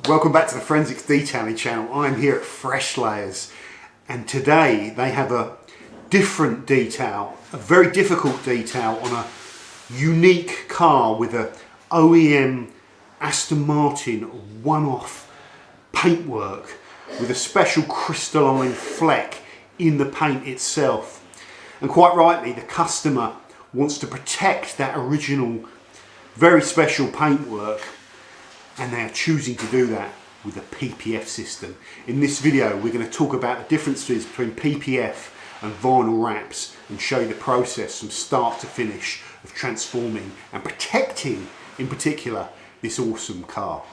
Welcome back to the Forensics Detailing channel. I'm here at Freshlayers, and today they have a different detail, a very difficult detail on a unique car with a OEM Aston Martin one-off paintwork with a special crystalline fleck in the paint itself. And quite rightly, the customer wants to protect that original very special paintwork, and they are choosing to do that with a PPF system. In this video we're going to talk about the differences between PPF and vinyl wraps and show you the process from start to finish of transforming and protecting, in particular, this awesome car.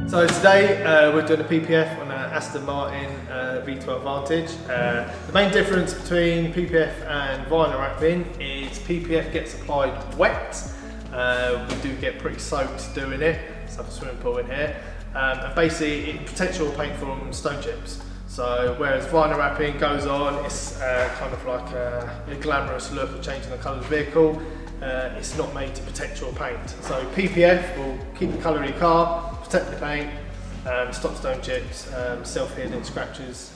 So today we're doing a PPF on an Aston Martin V12 Vantage. The main difference between PPF and vinyl wrapping is PPF gets applied wet. We do get pretty soaked doing it. Let's have a swimming pool in here. And basically it protects your paint from stone chips. So whereas vinyl wrapping goes on, it's kind of like a glamorous look of changing the colour of the vehicle. It's not made to protect your paint. So PPF will keep the colour of your car, protect the paint, stop stone chips, self-healing scratches.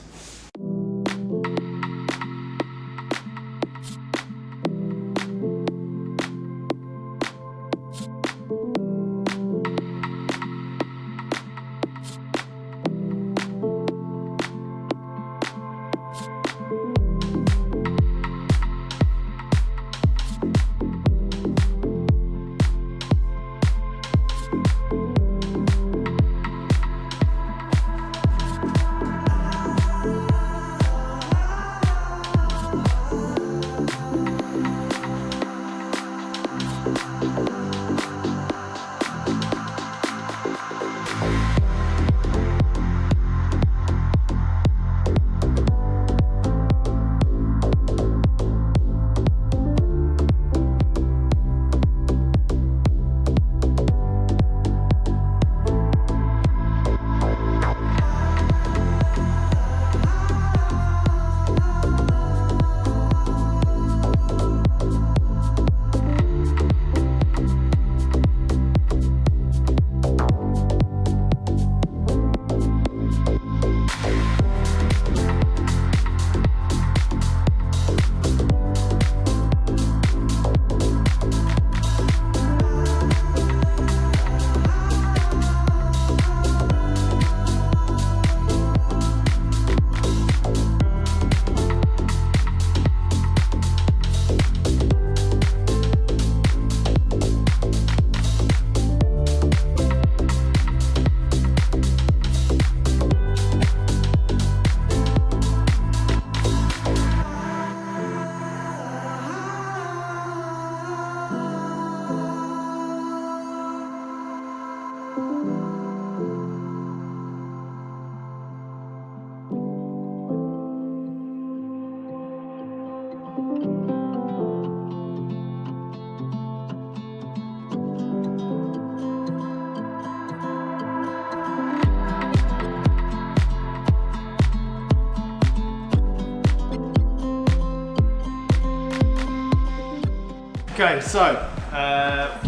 Okay, so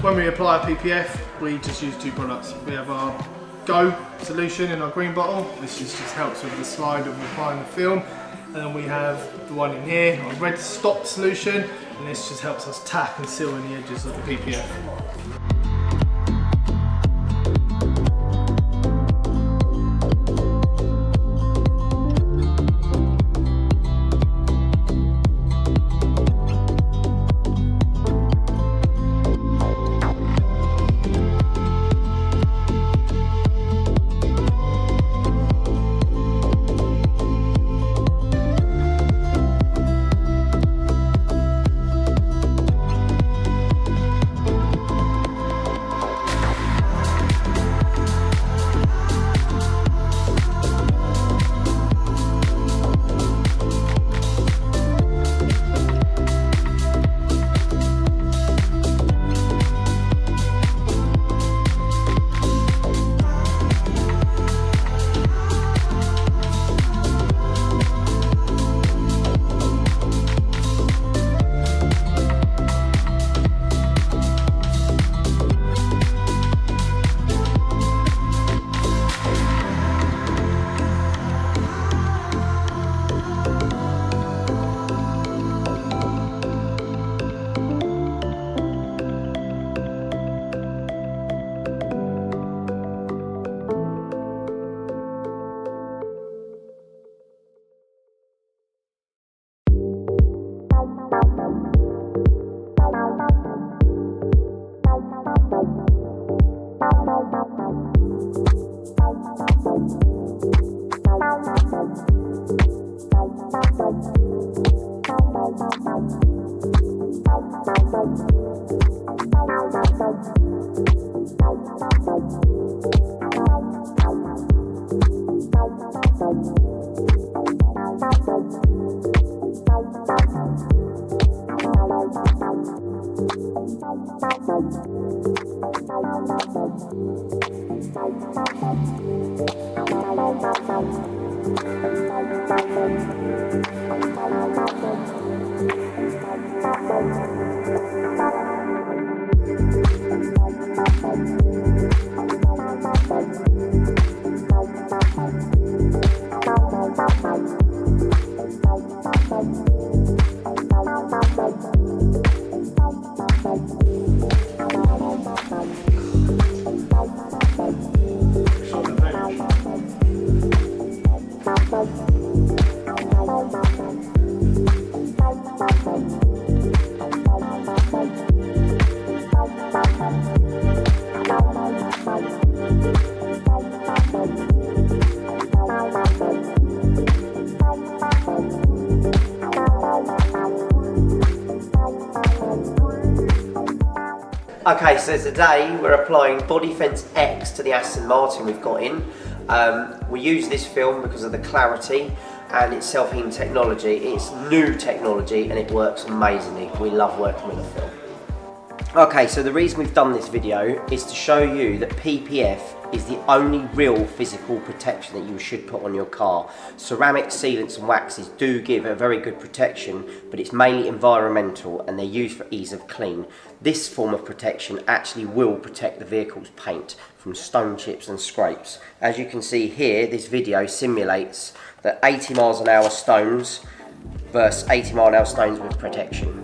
when we apply a PPF, we just use two products. We have our Go solution in our green bottle. This just helps with the slide of applying the film. And then we have the one in here, our red stop solution, and this just helps us tack and seal in the edges of the PPF. Okay, so today we're applying Body Fence X to the Aston Martin we've got in. We use this film because of the clarity and its self-heating technology. It's new technology and it works amazingly. We love working with the film. Okay, so the reason we've done this video is to show you that PPF is the only real physical protection that you should put on your car. Ceramic sealants and waxes do give a very good protection, but it's mainly environmental and they're used for ease of clean. This form of protection actually will protect the vehicle's paint from stone chips and scrapes. As you can see here, this video simulates the 80 miles an hour stones versus 80 mile an hour stones with protection.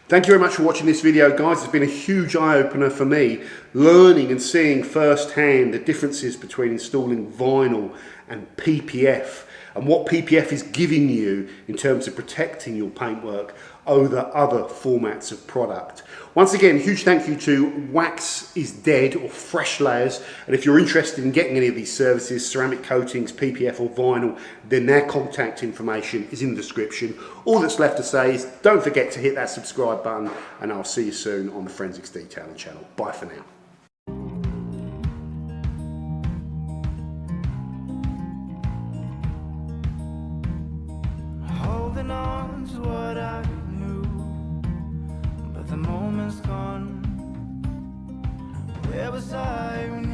Thank you very much for watching this video, guys. It's been a huge eye-opener for me, learning and seeing firsthand the differences between installing vinyl and PPF, and what PPF is giving you in terms of protecting your paintwork over other formats of product. Once again, huge thank you to Wax is Dead or Freshlayers, and if you're interested in getting any of these services, ceramic coatings, PPF or vinyl, then their contact information is in the description. All that's left to say is don't forget to hit that subscribe button, and I'll see you soon on the Forensics Detailing channel. Bye for now. Holding on to what I knew, but the moment's gone. Where was I when